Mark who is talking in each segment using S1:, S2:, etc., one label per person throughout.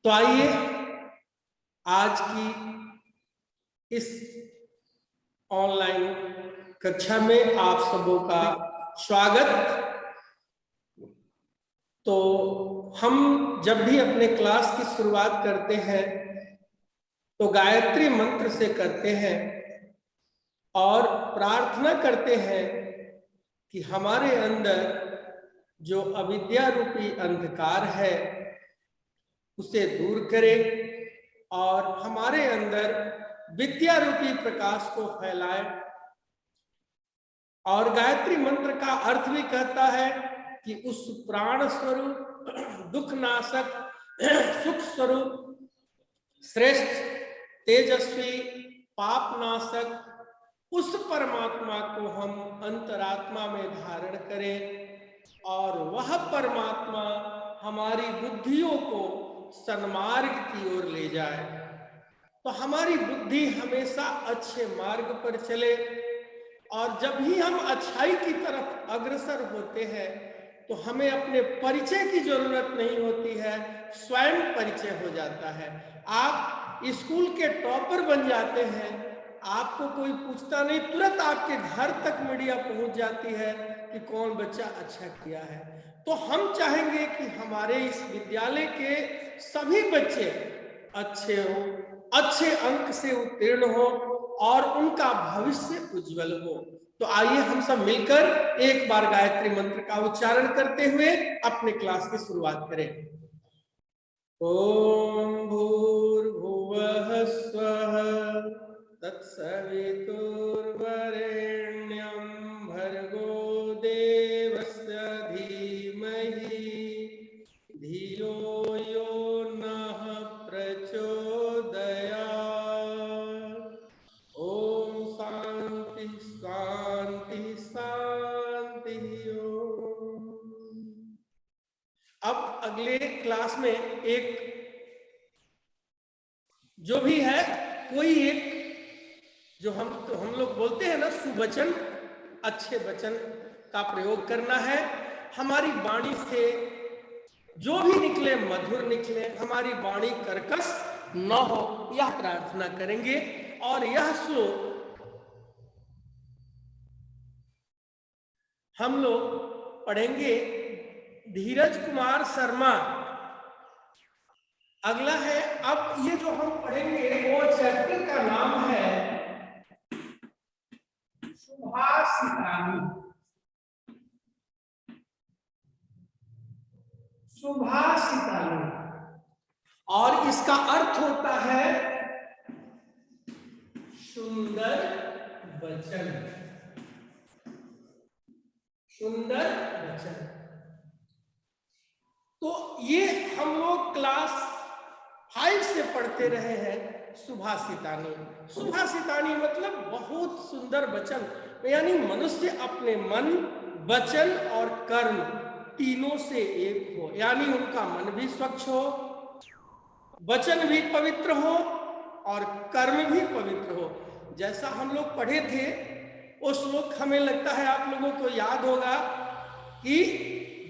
S1: तो आइए आज की इस ऑनलाइन कक्षा में आप सबों का स्वागत। तो हम जब भी अपने क्लास की शुरुआत करते हैं तो गायत्री मंत्र से करते हैं और प्रार्थना करते हैं कि हमारे अंदर जो अविद्या रूपी अंधकार है उसे दूर करे और हमारे अंदर विद्या रूपी प्रकाश को फैलाए। और गायत्री मंत्र का अर्थ भी कहता है कि उस प्राण स्वरूप, दुख नाशक, सुख स्वरूप, श्रेष्ठ, तेजस्वी, पाप नाशक उस परमात्मा को हम अंतरात्मा में धारण करें और वह परमात्मा हमारी बुद्धियों को सन्मार्ग की ओर ले जाए। तो हमारी बुद्धि हमेशा अच्छे मार्ग पर चले और जब भी हम अच्छाई की तरफ अग्रसर होते हैं तो हमें अपने परिचय की जरूरत नहीं होती है, स्वयं परिचय हो जाता है। आप स्कूल के टॉपर बन जाते हैं, आपको कोई पूछता नहीं, तुरंत आपके घर तक मीडिया पहुंच जाती है कि कौन बच्चा अच्छा किया है। तो हम चाहेंगे कि हमारे इस विद्यालय के सभी बच्चे अच्छे हो, अच्छे अंक से उत्तीर्ण हो और उनका भविष्य उज्जवल हो। तो आइए हम सब मिलकर एक बार गायत्री मंत्र का उच्चारण करते हुए अपने क्लास की शुरुआत करें। ओम भूर्भुवः स्वः तत्सवितुर्वरेण्यं भर्गो देवस्य धीमहि धियो यो नः प्रचोदयात्। ओम शांति शांति शांति। अब अगले क्लास में एक जो भी है कोई एक जो हम लोग बोलते हैं ना सुवचन, अच्छे वचन का प्रयोग करना है। हमारी वाणी से जो भी निकले मधुर निकले, हमारी वाणी कर्कश न हो, यह प्रार्थना करेंगे। और यह श्लोक हम लोग पढ़ेंगे धीरज कुमार शर्मा। अगला है, अब ये जो हम पढ़ेंगे वो चैप्टर का नाम है सुभाषितानी। सुभाषितानी और इसका अर्थ होता है सुंदर वचन। सुंदर वचन। तो ये हम लोग क्लास 5 से पढ़ते रहे हैं सुभाषितानी। सुभाषितानी मतलब बहुत सुंदर वचन, यानी मनुष्य अपने मन, वचन और कर्म तीनों से एक हो, यानी उनका मन भी स्वच्छ हो, वचन भी पवित्र हो और कर्म भी पवित्र हो। जैसा हम लोग पढ़े थे वो श्लोक हमें लगता है आप लोगों को याद होगा कि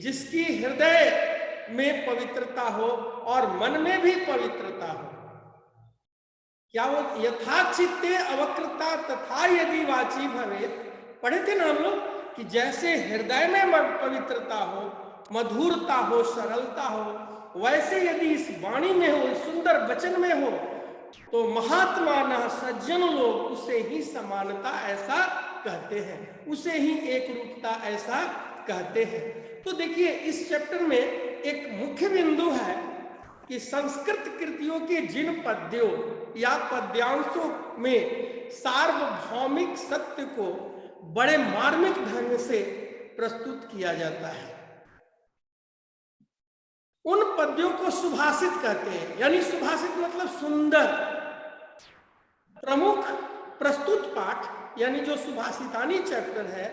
S1: जिसकी हृदय में पवित्रता हो और मन में भी पवित्रता हो, क्या वो यथा चित्ते अवक्रता तथा यदि वाची भवेत्। पढ़े थे ना हम लोग कि जैसे हृदय में पवित्रता हो, मधुरता हो, सरलता हो, वैसे यदि इस वाणी में हो, सुंदर वचन में हो तो महात्मा न सज्जन लोग उसे ही समानता ऐसा कहते हैं, उसे ही एक रूपता ऐसा कहते हैं। तो देखिए इस चैप्टर में एक मुख्य बिंदु है कि संस्कृत कृतियों के जिन पद्यों या पद्यांशों में सार्वभौमिक सत्य को बड़े मार्मिक ढंग से प्रस्तुत किया जाता है, उन पद्यों को सुभाषित कहते हैं। यानी सुभाषित मतलब सुंदर। प्रमुख प्रस्तुत पाठ यानी जो सुभाषितानी चैप्टर है,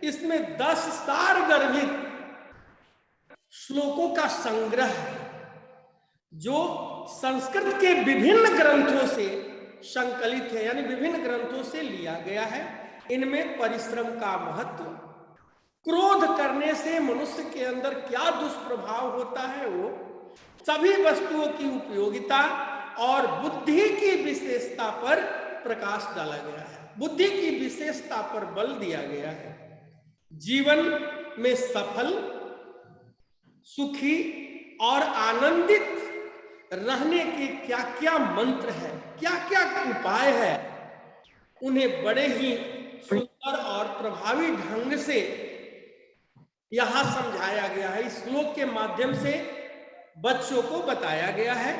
S1: इसमें 10 सार गर्भित श्लोकों का संग्रह है जो संस्कृत के विभिन्न ग्रंथों से संकलित है, यानी विभिन्न ग्रंथों से लिया गया है। इनमें परिश्रम का महत्व, क्रोध करने से मनुष्य के अंदर क्या दुष्प्रभाव होता है वो, सभी वस्तुओं की उपयोगिता और बुद्धि की विशेषता पर प्रकाश डाला गया है, बुद्धि की विशेषता पर बल दिया गया है। जीवन में सफल, सुखी और आनंदित रहने के क्या क्या मंत्र है, क्या क्या उपाय है, उन्हें बड़े ही सुंदर और प्रभावी ढंग से यहां समझाया गया है। इस श्लोक के माध्यम से बच्चों को बताया गया है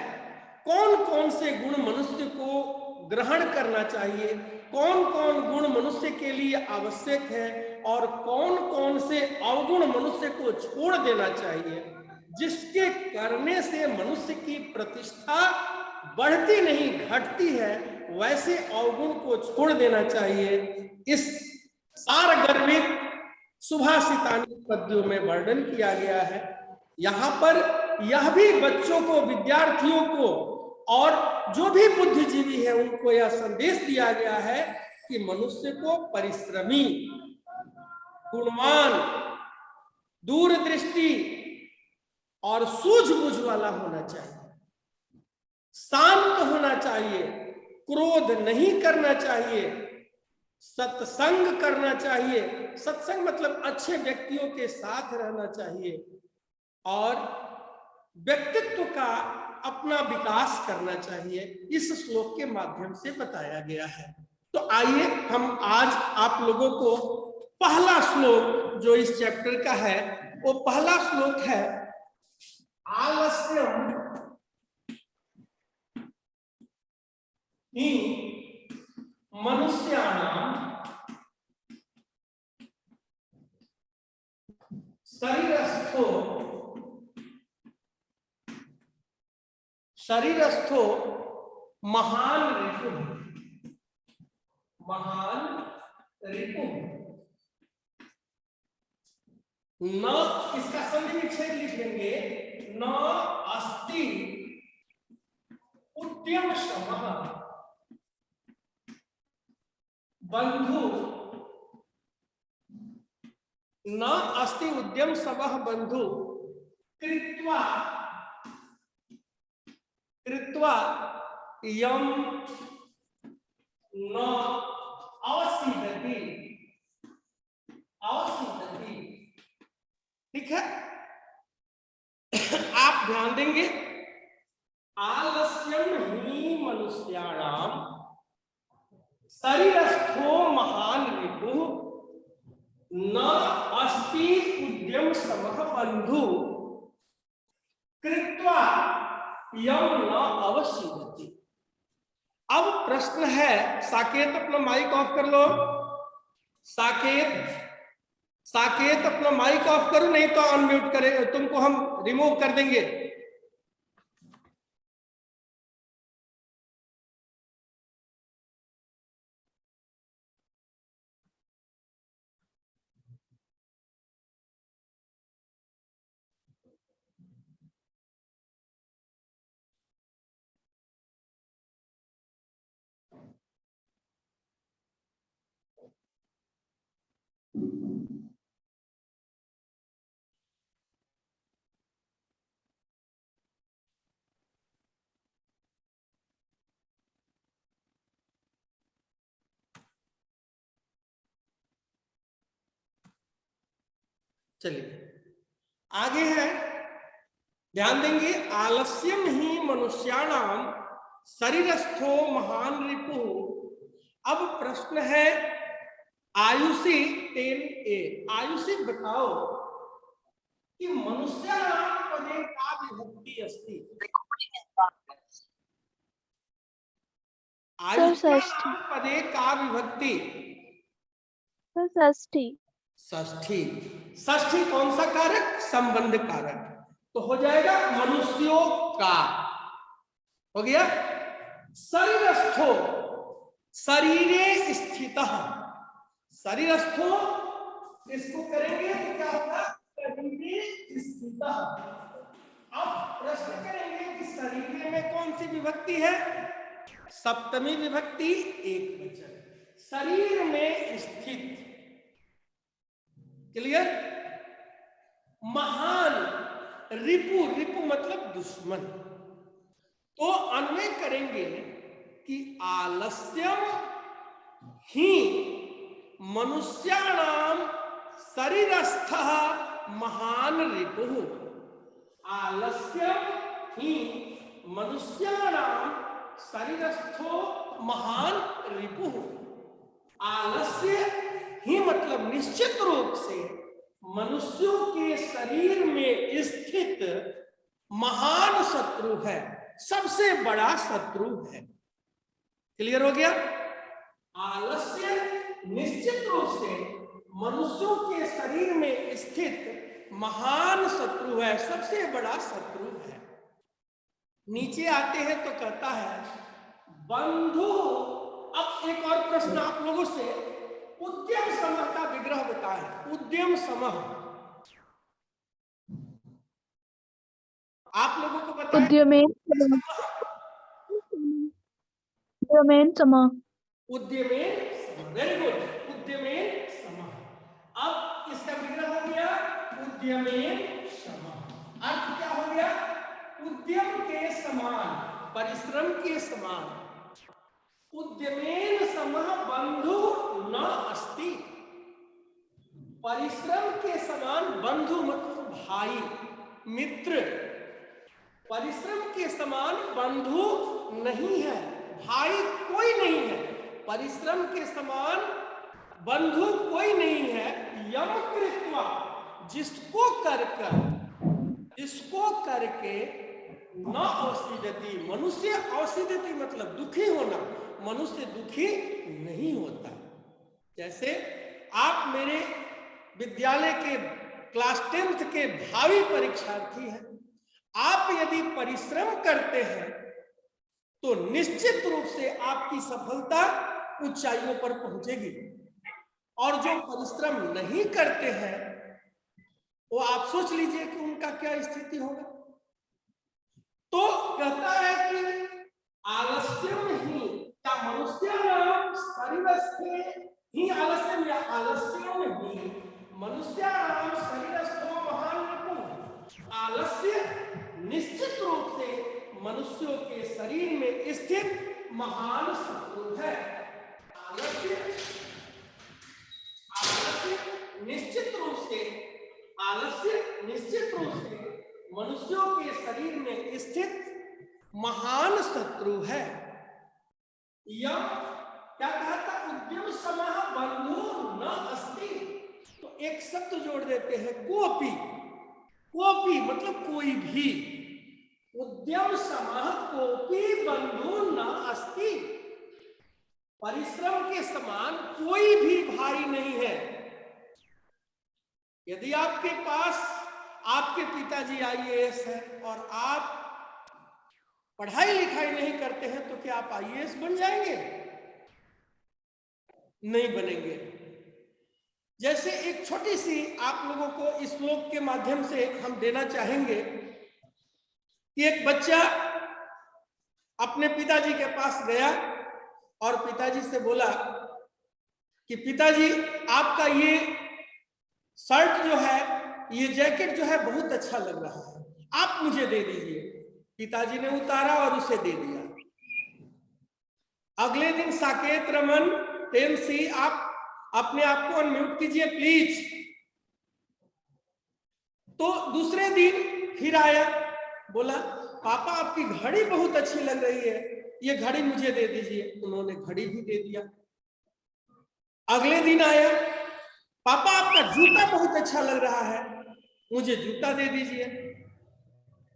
S1: कौन कौन से गुण मनुष्य को ग्रहण करना चाहिए, कौन कौन गुण मनुष्य के लिए आवश्यक है और कौन कौन से अवगुण मनुष्य को छोड़ देना चाहिए, जिसके करने से मनुष्य की प्रतिष्ठा बढ़ती नहीं घटती है, वैसे अवगुण को छोड़ देना चाहिए। इस सारगर्भित सुभाषितानी पद्यों में वर्णन किया गया है। यहाँ पर यह भी बच्चों को, विद्यार्थियों को और जो भी बुद्धिजीवी है उनको यह संदेश दिया गया है कि मनुष्य को परिश्रमी, गुणवान, दूरदृष्टि और सूझबूझ वाला होना चाहिए, शांत होना चाहिए, क्रोध नहीं करना चाहिए, सत्संग करना चाहिए, सत्संग मतलब अच्छे व्यक्तियों के साथ रहना चाहिए और व्यक्तित्व का अपना विकास करना चाहिए। इस श्लोक के माध्यम से बताया गया है। तो आइए हम आज आप लोगों को पहला श्लोक जो इस चैप्टर का है, वो पहला श्लोक है आलस्यम ही मनुष्याणाम शरीरस्थो महान रिपुः, महान रिपुः। न, इसका संधि विच्छेद लिख लेंगे, न अस्ति उद्यम क्षमः बंधु, न अस्ति उद्यम समः बंधु कृत्वा कृत्वा यम न अवसीदति, अवसीदति। ठीक है, आप ध्यान देंगे, आलस्यम ही मनुष्याणाम शरीरस्थो महान रिपुः न अस्ति उद्यम समः बंधु कृत्वा यम न अवसीदति। अब प्रश्न है, साकेत अपना माइक ऑफ कर लो, साकेत, साकेत अपना माइक ऑफ करो, नहीं तो अनम्यूट करें, तुमको हम रिमूव कर देंगे। चलिए आगे है, ध्यान देंगे, आलस्यम ही मनुष्याणाम शरीरस्थो महान रिपुः। अब प्रश्न है आयुषी 10a, आयुषी बताओ कि मनुष्याणाम पदे का विभक्ति अस्ति, आयुष्याणाम पदे का विभक्ति
S2: षष्ठी,
S1: षष्ठी। षष्ठी कौन सा कारक? संबंध कारक, तो हो जाएगा मनुष्यों का, हो गया। शरीरस्थो, शरीरे स्थितः, शरीरस्थो इसको करेंगे तो क्या होगा? शरीरे स्थितः। अब प्रश्न करेंगे कि शरीर में कौन सी विभक्ति है? सप्तमी विभक्ति, एक वचन, शरीर में स्थित। क्लियर? महान रिपु, रिपु मतलब दुश्मन। तो अन्वय करेंगे कि आलस्यम ही मनुष्याणाम शरीरस्थः महान रिपुः। आलस्यम ही मनुष्याणाम शरीरस्थो महान रिपुः। आलस्य ही मतलब निश्चित रूप से मनुष्यों के शरीर में स्थित महान शत्रु है, सबसे बड़ा शत्रु है। क्लियर हो गया? आलस्य निश्चित रूप से मनुष्यों के शरीर में स्थित महान शत्रु है, सबसे बड़ा शत्रु है। नीचे आते हैं तो कहता है बंधु। अब एक और प्रश्न आप लोगों से, उद्यम समः का विग्रह बताएं। उद्यम समः आप लोगों को बताएं।
S2: उद्यमेन समः।
S1: उद्यमेन समः, वेरी गुड, उद्यमेन समः। अब इसका विग्रह हो गया उद्यमेन समः। अर्थ क्या हो गया? उद्यम के समान, परिश्रम के समान। उद्यमेन समः बंधु न अस्ति। परिश्रम के समान, बंधु मतलब भाई मित्र, परिश्रम के समान बंधु नहीं है, भाई कोई नहीं है। परिश्रम के समान बंधु कोई नहीं है। यम कृत्वा, जिसको करके न औषधति, मनुष्य औषधति मतलब दुखी होना, मनुष्य दुखी नहीं होता। जैसे आप मेरे विद्यालय के क्लास 10th के भावी परीक्षार्थी हैं। आप यदि परिश्रम करते हैं तो निश्चित रूप से आपकी सफलता ऊंचाइयों पर पहुंचेगी, और जो परिश्रम नहीं करते हैं वो आप सोच लीजिए कि उनका क्या स्थिति होगा। तो कहता है कि आलस्यम ही क्या मनुष्याणाम शरीरस्थे ही आलस्यम या आलस्यम ही मनुष्याणाम शरीरस्थो महान रिपुः। आलस्य निश्चित रूप से मनुष्यों के शरीर में स्थित महान शत्रु है। आलस्य निश्चित रूप से मनुष्यों के शरीर में स्थित महान शत्रु है। यह क्या कहा था? उद्यम समः बंधु न अस्ति। तो एक शब्द जोड़ देते हैं कोपी। कोपी मतलब कोई भी। उद्यम समः कोपी बंधु न अस्ति। परिश्रम के समान कोई भी भाई नहीं है। यदि आपके पास आपके पिताजी आईएएस है और आप पढ़ाई लिखाई नहीं करते हैं तो क्या आप आईएएस बन जाएंगे? नहीं बनेंगे। जैसे एक छोटी सी आप लोगों को इस श्लोक के माध्यम से हम देना चाहेंगे कि एक बच्चा अपने पिताजी के पास गया और पिताजी से बोला कि पिताजी आपका ये शर्ट जो है, ये जैकेट जो है बहुत अच्छा लग रहा है, आप मुझे दे दीजिए। पिताजी ने उतारा और उसे दे दिया। अगले दिन साकेत रमन 10C, आप अपने आप को अनम्यूट कीजिए प्लीज। तो दूसरे दिन फिर आया, बोला पापा आपकी घड़ी बहुत अच्छी लग रही है, ये घड़ी मुझे दे दीजिए। उन्होंने घड़ी भी दे दिया। अगले दिन आया, पापा आपका जूता बहुत अच्छा लग रहा है, मुझे जूता दे दीजिए।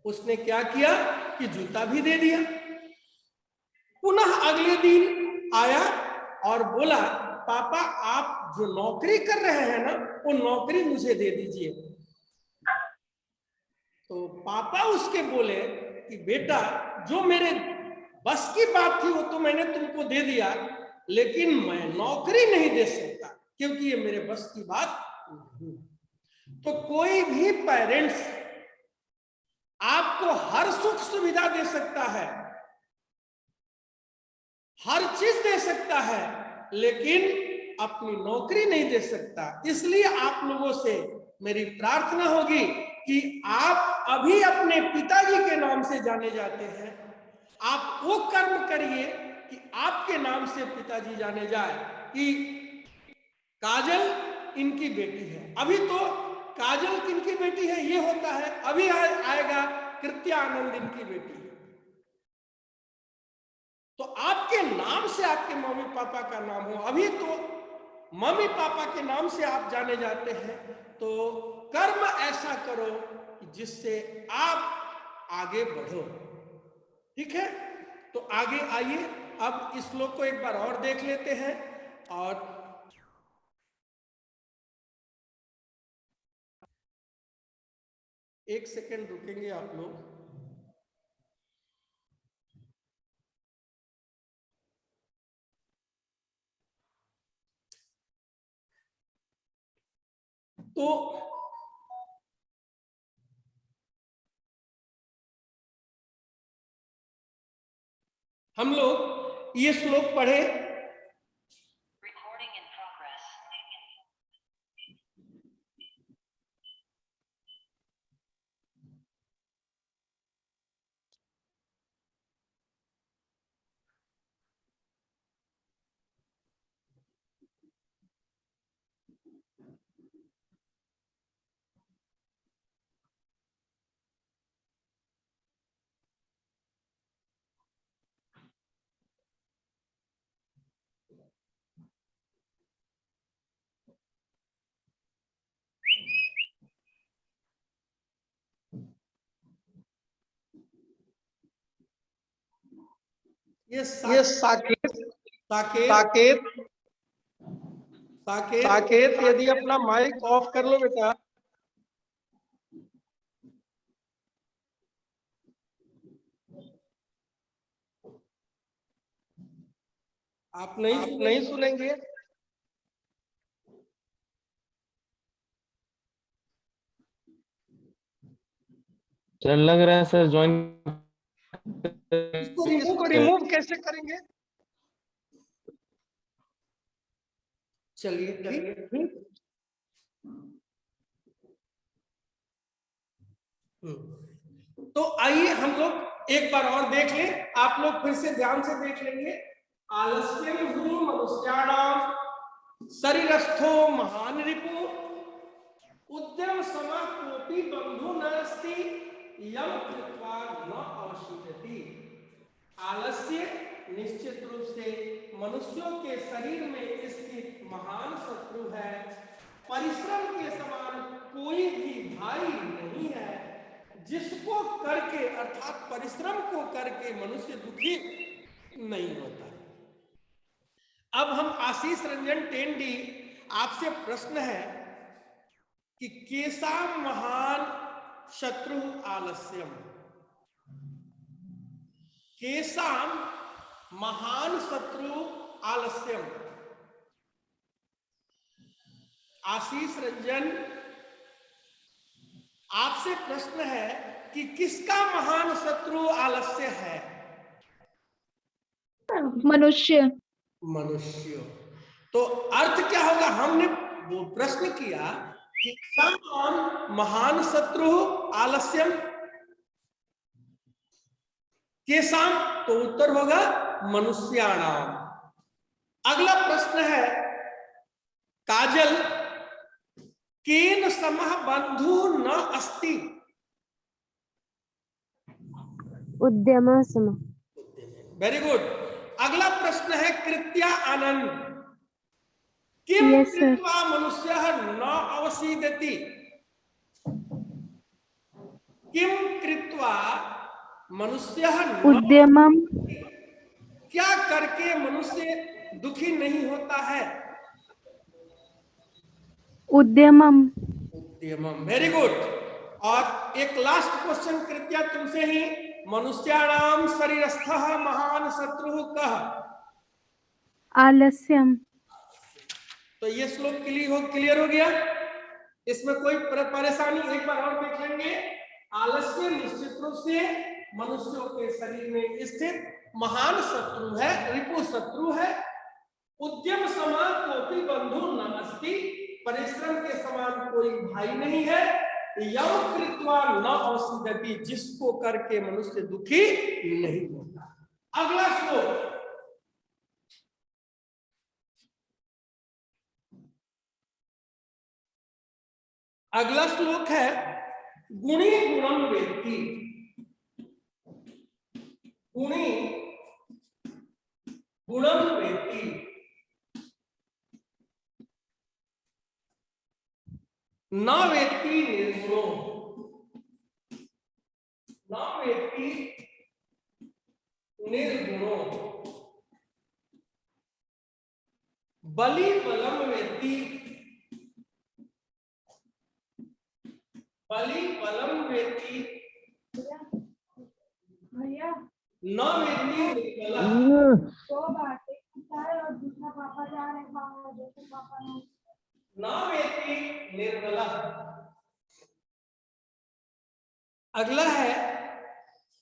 S1: उसने क्या किया कि जूता भी दे दिया। पुनः अगले दिन आया और बोला पापा आप जो नौकरी कर रहे हैं ना, वो नौकरी मुझे दे दीजिए। तो पापा उसके बोले कि बेटा जो मेरे बस की बात थी वो तो मैंने तुमको दे दिया, लेकिन मैं नौकरी नहीं दे सकता क्योंकि ये मेरे बस की बात नहीं। तो कोई भी पेरेंट्स आपको हर सुख सुविधा दे सकता है, हर चीज दे सकता है, लेकिन अपनी नौकरी नहीं दे सकता। इसलिए आप लोगों से मेरी प्रार्थना होगी कि आप अभी अपने पिताजी के नाम से जाने जाते हैं, आप वो कर्म करिए कि आपके नाम से पिताजी जाने जाए कि काजल इनकी बेटी है। अभी तो काजल किनकी बेटी है ये होता है, अभी आएगा कृत्या आनंद इनकी बेटी है। तो आपके नाम से आपके मम्मी पापा का नाम हो, अभी तो मम्मी पापा के नाम से आप जाने जाते हैं, तो कर्म ऐसा करो जिससे आप आगे बढ़ो। ठीक है, तो आगे आइए, अब इस श्लोक को एक बार और देख लेते हैं। और एक सेकंड रुकेंगे आप लोग। तो हम लोग ये श्लोक पढ़े। ये साकेत साकेत साकेत यदि अपना माइक ऑफ कर लो बेटा। आप नहीं सुनेंगे।
S3: सर लग रहा है सर ज्वाइन
S1: इसको रिमूव कैसे करेंगे? चलिए ठीक। तो आइए हम लोग एक बार और देख लें, आप लोग फिर से ध्यान से देख लेंगे। आलस्यम हि मनुष्याणाम शरीरस्थो महान रिपु उद्यम समा कोपि बंधु नास्ति यम कृत्वा न अवशिष्यति। आलस्य निश्चित रूप से मनुष्यों के शरीर में स्थित महान शत्रु है। परिश्रम के समान कोई भी भाई नहीं है, जिसको करके अर्थात परिश्रम को करके मनुष्य दुखी नहीं होता। अब हम आशीष रंजन टेंडी, आपसे प्रश्न है कि कैसा महान शत्रु आलस्यम, कैसा महान शत्रु आलस्यम। आशीष रंजन, आपसे प्रश्न है कि किसका महान शत्रु आलस्य है?
S2: मनुष्य।
S1: मनुष्य। तो अर्थ क्या होगा? हमने वो प्रश्न किया कि कौन महान शत्रु आलस्यम केसाम, तो उत्तर होगा मनुष्याणाम। अगला प्रश्न है काजल, केन समः बंधु न अस्ति।
S4: उद्यम सम।
S1: Very good. अगला प्रश्न है कृत्या आनंद, किम कृत्वा मनुष्यः न अवसीदति। किम कृत्वा मनुष्यः
S4: उद्यमम,
S1: क्या करके मनुष्य दुखी नहीं होता है?
S4: उद्यमम।
S1: उद्यमम, वेरी गुड। और एक लास्ट क्वेश्चन कृत्या तुमसे ही, मनुष्याणाम शरीरस्थः महान शत्रु कः।
S4: आलस्यम।
S1: तो ये श्लोक क्लियर हो गया, इसमें कोई परेशानी? एक बार और देख लेंगे। आलस्य निश्चित रूप से मनुष्यों के शरीर में स्थित महान शत्रु है, रिपु शत्रु है। उद्यम समान कोटि बंधु नास्ति, परिश्रम के समान कोई भाई नहीं है। यम कृत्वा न औषधति, जिसको करके मनुष्य दुखी नहीं होता। अगला श्लोक, अगला श्लोक है गुणी गुणम वेत्ति। गुणी गुणम वेत्ति, न वेत्ति निर्गुणो, न वेत्ति निर्गुणो, बलि बलम वेत्ति, बलि बलम वेत्ति,
S2: भैया
S1: न वेत्ति निर्बलः।
S2: दो बातें और दूसरा पापा जा रहे हैं बाहर, देखो पापा ने
S1: न वेत्ति निर्बलः। अगला है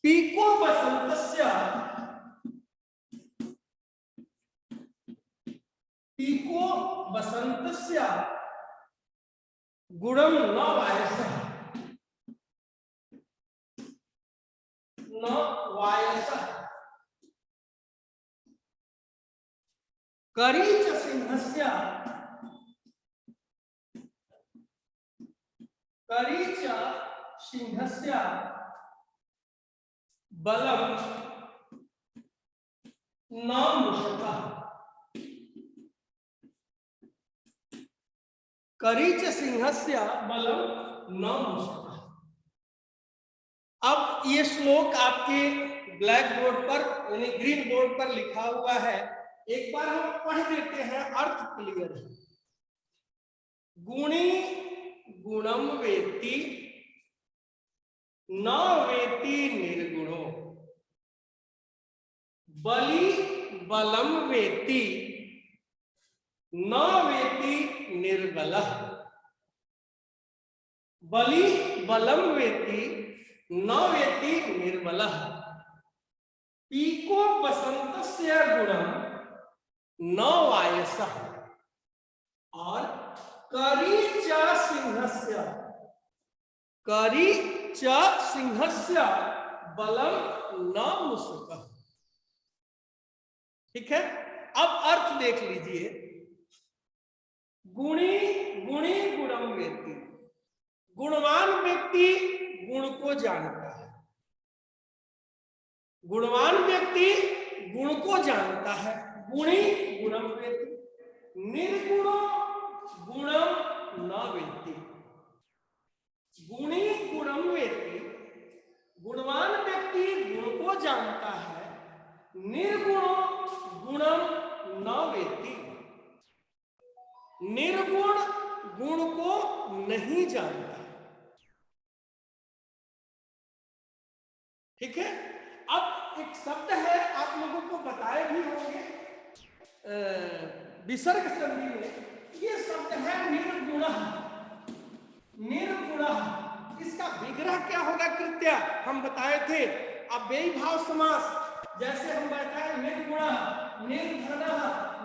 S1: पीको बसंतस्य, पीको बसंतस्य गुणम न वायसः, न वायसः, करीच सिंहस्य, करीच सिंहस्य बलम न मूषकः, करीच सिंहस्य बलम न मूषकः। अब ये श्लोक आपके ब्लैक बोर्ड पर यानी ग्रीन बोर्ड पर लिखा हुआ है, एक बार हम पढ़ देते हैं, अर्थ क्लियर है। गुणी गुणम वेत्ति न वेत्ति निर्गुणो, बलि बलम वेत्ति न वेत्ति निर्बलः, बलि बलम वेत्ति न वेत्ति निर्बलः, पीको बसंतस्य गुणम न वायसः, और करी च सिंहस्य, करी च सिंहस्य बलम न मूषकः। ठीक है, अब अर्थ देख लीजिए। गुणी गुणी गुणम वेत्ति, गुणवान व्यक्ति गुण को जानता है, गुणवान व्यक्ति गुण को जानता है। गुणी गुणम वेत्ति, निर्गुणो गुणम न वेत्ति, गुणी गुणम वेत्ति, गुणवान व्यक्ति गुण को जानता है, निर्गुणो गुणम न वेत्ति, निर्गुण गुण को नहीं जानता। ठीक है, अब एक शब्द है, आप लोगों को बताए भी होंगे विसर्ग संधि में, ये शब्द है निर्गुणः। निर्गुणः, इसका विग्रह क्या होगा कृत्या, हम बताए थे। अब बेभाव समास, जैसे हम बताए निर्गुणः, निर्धनः,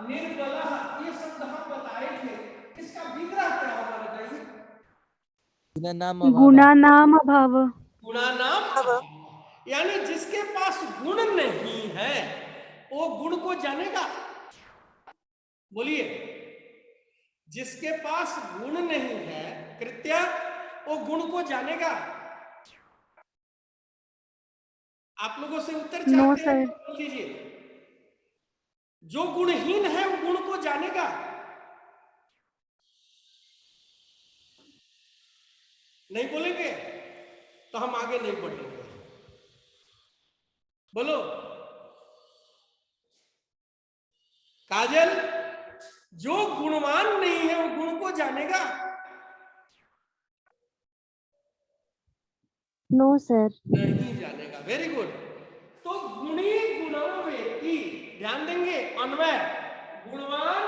S1: निर्बलः, ये शब्द हम बताए थे, इसका विग्रह क्या होगा बताइए।
S4: गुणानाम अभाव,
S1: गुणानाम अभाव, यानी जिसके पास गुण नहीं है वो गुण को जानेगा। बोलिए, जिसके पास गुण नहीं है कृत्या, वो गुण को जानेगा। आप लोगों से उत्तर
S4: नो
S1: चाहते हैं
S4: सर,
S1: तो बोल दीजिए। जो गुणहीन है वो गुण को जानेगा। नहीं बोलेंगे तो हम आगे नहीं बढ़ेंगे। बोलो काजल, जो गुणवान नहीं है वो गुण को जानेगा।
S4: नो सर,
S1: नहीं जानेगा। Very good. तो गुणी गुणम वेत्ति, ध्यान देंगे अन्वय, गुणवान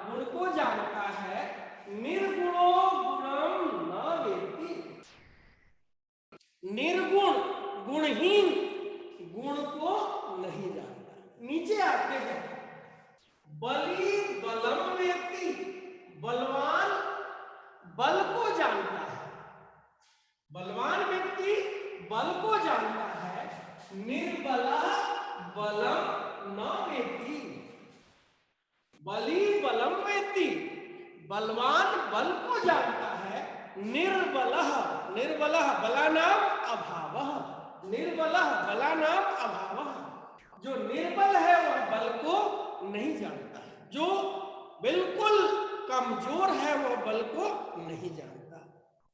S1: गुण को जानता है, निर्गुणो गुणम न वेत्ति, निर्गुण गुणहीन गुण को नहीं जानता। नीचे आते हैं, बलि बलम वेत्ति, बलवान बल को जानता है, बलवान व्यक्ति बल को जानता है, निर्बलः बलम न वेत्ति। बली बलम वेत्ति, बलवान बल को जानता है, निर्बलः, निर्बलः बलानाम अभावः, निर्बलः बलानाम अभावः। जो निर्बल है वह बल को नहीं जानता, जो बिल्कुल कमजोर है वह बल को नहीं जानता।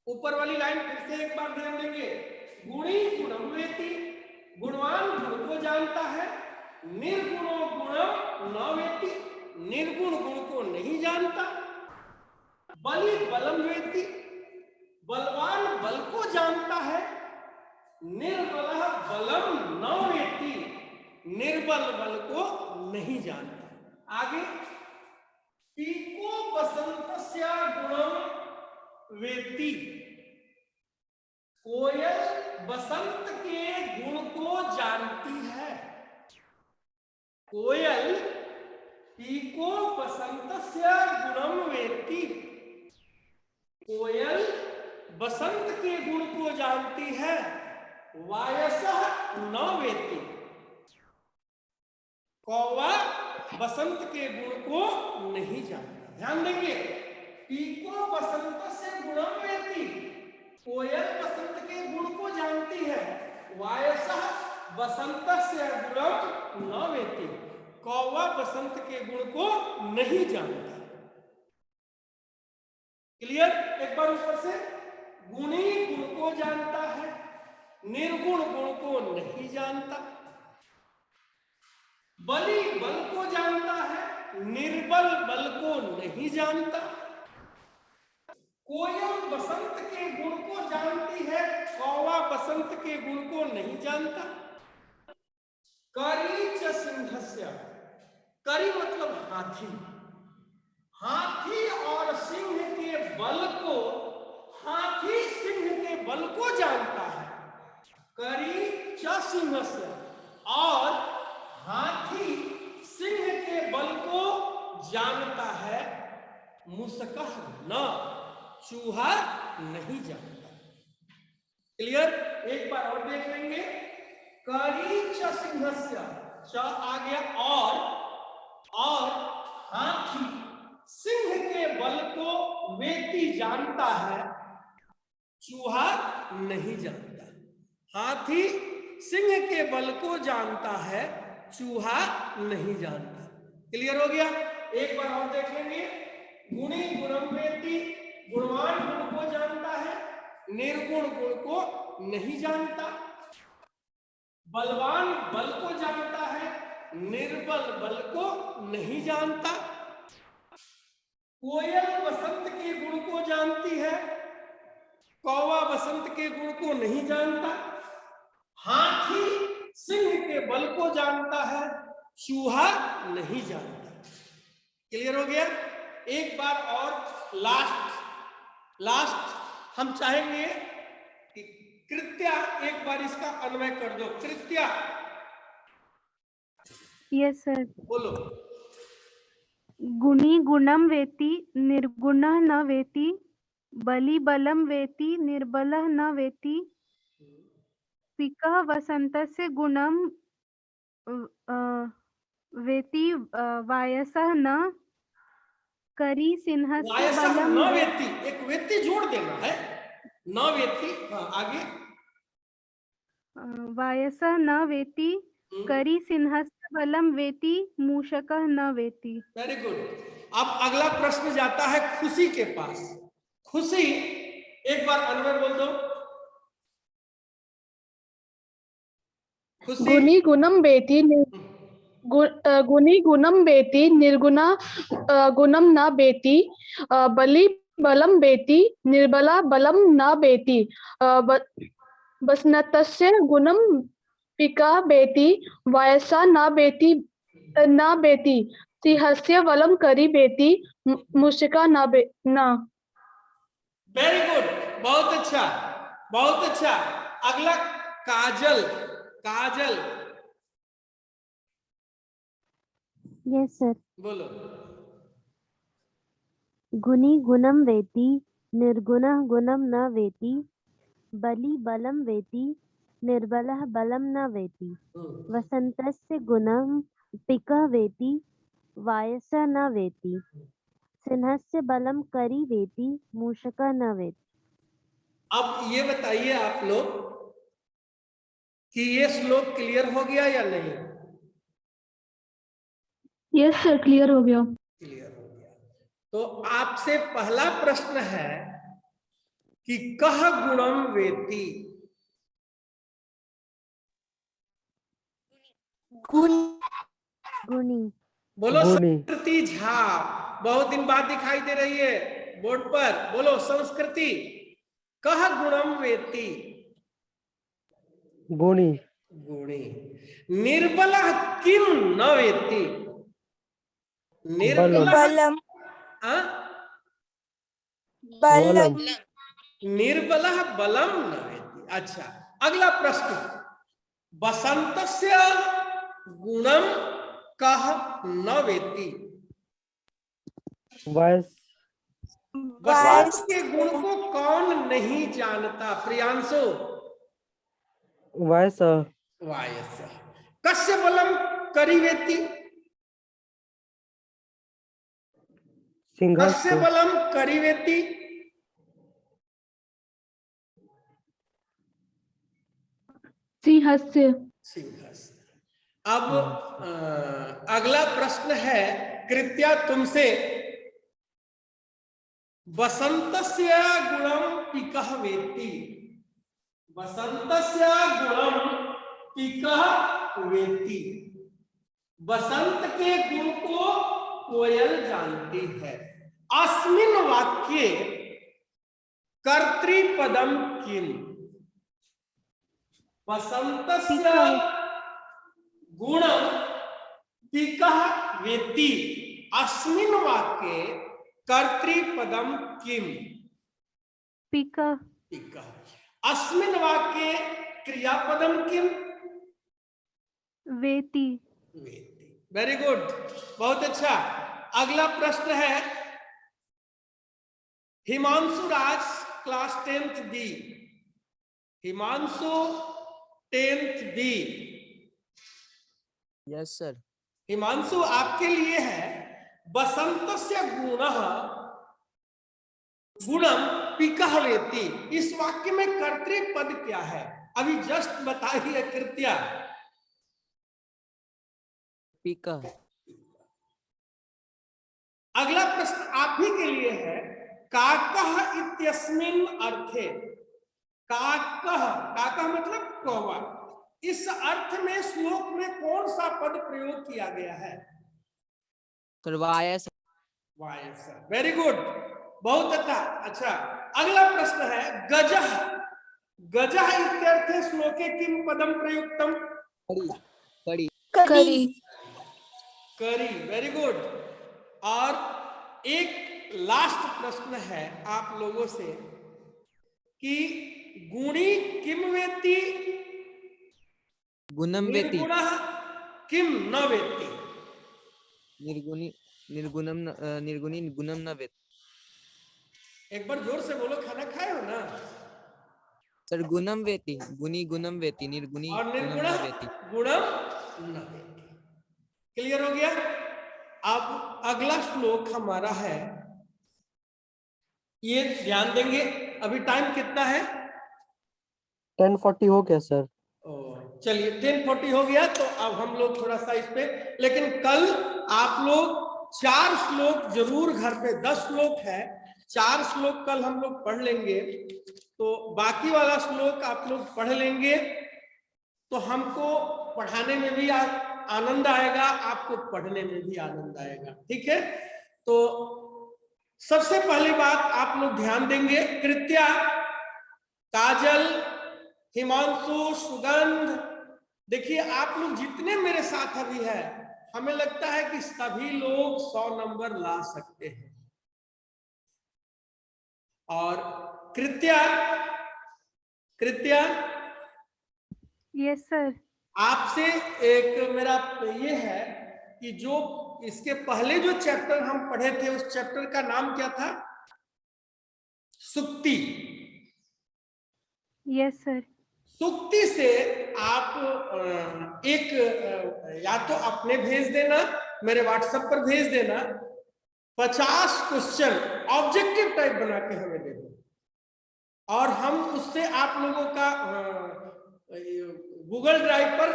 S1: ऊपर वाली लाइन फिर से एक बार ध्यान देंगे। गुणी गुणम वेत्ति, गुणवान गुण को जानता है, निर्गुणो गुणम न वेत्ति, निर्गुण गुण को नहीं जानता। बली बलम वेत्ति, बलवान बल को जानता है, निर्बलः बलम न वेत्ति, निर्बल बल को नहीं जानता। आगे पीको बसंतस्य गुणम वेत्ति, कोयल बसंत के गुण को जानती है। कोयल पीको बसंतस्य गुणम वेत्ति, कोयल बसंत के गुण को जानती है। वायसः न वेत्ति, कौवा बसंत के गुण को नहीं जानता। ध्यान देंगे, पीको बसंत से गुणम वेत्ति, कोयल बसंत के गुण को जानती है। वायसः बसंत से गुणम न वेत्ति, कौवा बसंत के गुण को नहीं जानता। क्लियर? एक बार ऊपर से, गुणी गुण को जानता है, निर्गुण गुण को नहीं जानता। बली बल को जानता है, निर्बल बल को नहीं जानता। कोयल बसंत के गुण को जानती है, कौवा बसंत के गुण को नहीं जानता। करी च सिंहस्य, करी मतलब हाथी, हाथी और सिंह के बल को, हाथी सिंह के बल को जानता है। करी च सिंहस्य, और हाथी सिंह के बल को जानता है। मुसकह न, चूहा नहीं जानता। क्लियर? एक बार और देख लेंगे। करी च सिंहस्य, च आ गया और हाथी सिंह के बल को वेत्ति जानता है, चूहा नहीं जानता। हाथी सिंह के बल को जानता है, चूहा नहीं जानता। क्लियर हो गया? एक बार और देख लेंगे। गुणी गुणम वेत्ति, गुणवान गुण को जानता है, निर्गुण गुण को नहीं जानता। बलवान बल को जानता है, निर्बल बल को नहीं जानता। कोयल बसंत के गुण को जानती है, कौवा बसंत के गुण को नहीं जानता। हाथी सिंह के बल को जानता है, चूहा नहीं जानता। क्लियर हो गया? एक बार और लास्ट हम चाहेंगे कि कृत्या एक बार इसका अन्वय कर दो। कृत्या,
S4: यस सर।
S1: बोलो।
S4: गुणी गुणम वेत्ति, निर्गुणः न वेत्ति, बली बलम वेत्ति, निर्बलः न वेत्ति। पिकः वसन्तस्य गुणम वेत्ति, वायसः न। करी सिंहस्य
S1: वायसः
S4: बलम
S1: न वेत्ति, एक वेत्ति जोड़ देना है, न वेत्ति। आगे
S4: वायसः न वेत्ति, करी सिंहस्य बलम वेत्ति, मूषकः न वेत्ति।
S1: Very good. अब अगला प्रश्न जाता है खुशी के पास। खुशी, एक बार अन्वय बोल दो। खुशी।
S5: गुणी गुणम वेत्ति, गुणी गुणम वेत्ति, निर्गुणा गुणम न वेत्ति। बली बलम वेत्ति, निर्बला बलम न वेत्ति। बसंतस्य गुणम पिका वेत्ति, वायसा न वेत्ति। सिंहस्य बलम करी वेत्ति, मूषिका न।
S1: वेरी गुड, बहुत अच्छा, बहुत अच्छा। अगला काजल। काजल,
S4: यस सर।
S1: बोलो।
S4: गुणी गुणम वेत्ति, निर्गुणः गुणम न वेत्ति,
S6: बलि बलं वेति निर्बलः बलं न वेति वसन्तस्य गुणं पिकः वेति वायसः न वेति सिंहस्य बलं करी वेति मूषकः न वेति।
S1: अब ये बताइए आप लोग कि ये श्लोक क्लियर हो गया या नहीं?
S5: यस सर, क्लियर हो गया।
S1: क्लियर हो गया। तो आपसे पहला प्रश्न है कि कह गुणम वेति।
S6: गुणी।
S1: बोलो संस्कृति झा, बहुत दिन बाद दिखाई दे रही है बोर्ड पर। बोलो संस्कृति, कह गुणम वेति।
S3: गुणी।
S1: गुणी। निर्बलः किम न वेति।
S2: बलम।
S3: बलम।
S1: निर्बलः बलम न वेति। अच्छा, अगला प्रश्न, बसंतस्य गुणम कह न वेति। बसंत के गुण को कौन नहीं जानता? प्रियांशु।
S3: वायस।
S1: वायस। कस्य बलम करी वेति। कस्य बलम करी वेति।
S5: सिंहस्य।
S1: सिंहस्य। अब अगला प्रश्न है कृत्या तुमसे, बसंतस्य गुणम पिकः वेति। बसंतस्य गुणम पिकः वेति। बसंत के गुण को कोयल जानती है। अस्मिन् वाक्ये कर्तृपदम किम। बसंतस्य गुणम पिकः वेति। अस्मिन् वाक्ये कर्तृपदम किम।
S4: पिकः।
S1: पिकः। अस्मिन् वाक्ये क्रियापदम किम।
S4: वेति।
S1: वेति। वेरी गुड, बहुत अच्छा। अगला प्रश्न है, हिमांशु राज क्लास 10th दी। हिमांशु 10th दी।
S7: Yes sir.
S1: हिमांशु आपके लिए है, बसंतस्य गुणः गुणम पिकः वेति। इस वाक्य में कर्तृपद क्या है? अभी जस्ट बताइए कृत्या।
S7: पिकः।
S1: अगला प्रश्न आप ही के लिए है, काकः इत्यस्मिन् अर्थे। काकः, काकः मतलब कौवा। इस अर्थ में श्लोक में कौन सा पद प्रयोग किया गया है?
S7: वायस।
S1: वायस। वेरी गुड, बहुत अच्छा। अगला प्रश्न है, गजः। गजः इत्यर्थे श्लोके किम पदम प्रयुक्तम।
S7: करी।
S2: करी।
S1: करी। Very good. और एक लास्ट प्रश्न है आप लोगों से कि गुणी किम वेति।
S7: गुणम वेति।
S1: निर्गुणः किम न वेति।
S7: निर्गुणी निर्गुणी गुणम न वेति।
S1: एक बार जोर से बोलो, खाना खाए हो ना?
S7: सर गुणम वेति, गुणी गुणम वेति, निर्गुणी
S1: और
S7: गुणम
S1: निर्गुण
S7: न वेति।
S1: गुणम न वेति। क्लियर हो गया? अब अगला श्लोक हमारा है, ये ध्यान देंगे। अभी टाइम कितना है?
S3: 10:40 हो गया सर।
S1: चलिए 10:40 हो गया, तो अब हम लोग थोड़ा सा इस पे, लेकिन कल आप लोग 4 श्लोक जरूर घर पे, 10 श्लोक है, 4 श्लोक कल हम लोग पढ़ लेंगे। तो बाकी वाला श्लोक आप लोग पढ़ लेंगे तो हमको पढ़ाने में भी आनंद आएगा, आपको पढ़ने में भी आनंद आएगा। ठीक है, तो सबसे पहली बात आप लोग ध्यान देंगे, कृत्या, काजल, हिमांशु, सुगंध। देखिए आप लोग जितने मेरे साथ अभी है, हमें लगता है कि सभी लोग 100 नंबर ला सकते हैं। और कृत्या, कृत्या,
S4: यस सर।
S1: आपसे एक मेरा ये है कि जो इसके पहले जो चैप्टर हम पढ़े थे, उस चैप्टर का नाम क्या था? सुक्ति।
S4: Yes sir.
S1: सूक्ति से आप या तो अपने भेज देना, मेरे व्हाट्सएप पर भेज देना, 50 क्वेश्चन ऑब्जेक्टिव टाइप बना के हमें दे दो, और हम उससे आप लोगों का गूगल ड्राइव पर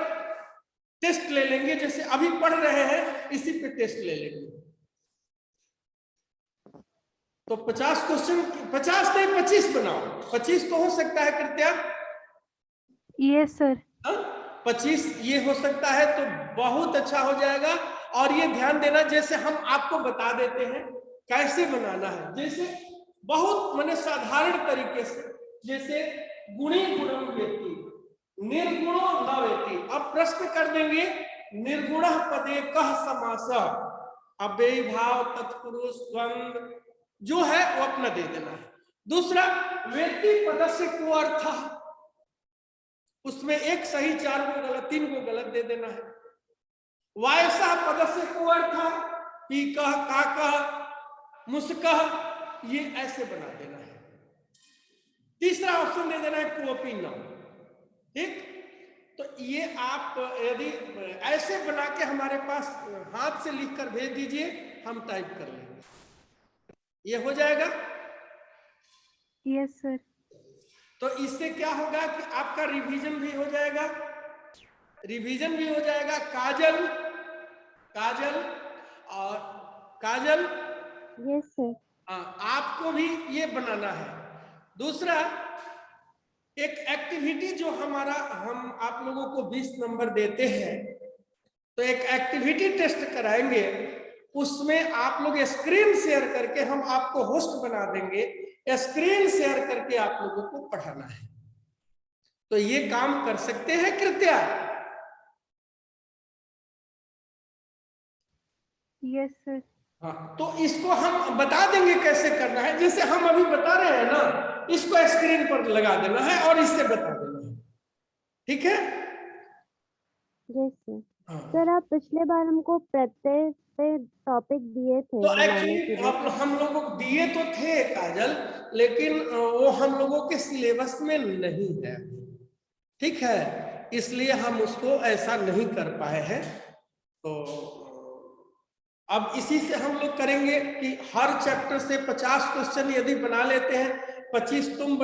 S1: टेस्ट ले लेंगे। जैसे अभी पढ़ रहे हैं इसी पे टेस्ट ले लेंगे। तो 50 क्वेश्चन, 50 नहीं 25 बनाओ। 25 तो हो सकता है कृत्या?
S4: Yes sir.
S1: 25 ये हो सकता है तो बहुत अच्छा हो जाएगा। और ये ध्यान देना, जैसे हम आपको बता देते हैं कैसे बनाना है, जैसे बहुत माने साधारण तरीके से, जैसे गुणी गुणम वेति निर्गुणो न वेति। अब प्रश्न कर देंगे निर्गुणः पदे कः समासः, अव्ययी भाव तत्पुरुष द्वंद्व जो है वो अपना दे देना है। दूसरा वेति पदस्य को अर्थ, उसमें एक सही 4 को गलत 3 को गलत दे देना है। वायसा पदस्य को अर्थ पीकः काकः मुस्कः, ये ऐसे बना देना है। तीसरा ऑप्शन दे देना है कोपी न। ठीक, तो ये आप यदि ऐसे बना के हमारे पास हाथ से लिख कर भेज दीजिए, हम टाइप कर लेंगे, ये हो जाएगा।
S4: Yes sir.
S1: तो इससे क्या होगा कि आपका रिवीजन भी हो जाएगा, रिवीजन भी हो जाएगा। काजल, काजल और काजल,
S6: यस सर।
S1: आपको भी ये बनाना है। दूसरा एक एक्टिविटी जो हमारा, हम आप लोगों को 20 नंबर देते हैं, तो एक एक्टिविटी टेस्ट कराएंगे, उसमें आप लोग स्क्रीन शेयर करके, हम आपको होस्ट बना देंगे, स्क्रीन शेयर करके आप लोगों को पढ़ाना है। तो ये काम कर सकते हैं कृत्या?
S4: Yes sir.
S1: हाँ, तो इसको हम बता देंगे कैसे करना है। जैसे हम अभी बता रहे हैं ना, इसको स्क्रीन पर लगा देना है और इससे बता देना है। ठीक है?
S6: Yes sir.
S1: हाँ।
S6: सर आप पिछले बार हमको प्रत्यय पे टॉपिक दिए थे
S1: तो
S6: बनाने के
S1: एक्चुअली
S6: लिए।
S1: हम लोगों को दिए तो थे काजल, लेकिन वो हम लोगों के सिलेबस में नहीं है। ठीक है, इसलिए हम उसको ऐसा नहीं कर पाए हैं। तो अब इसी से हम लोग करेंगे कि हर चैप्टर से 50 क्वेश्चन यदि बना लेते हैं, 25 तुम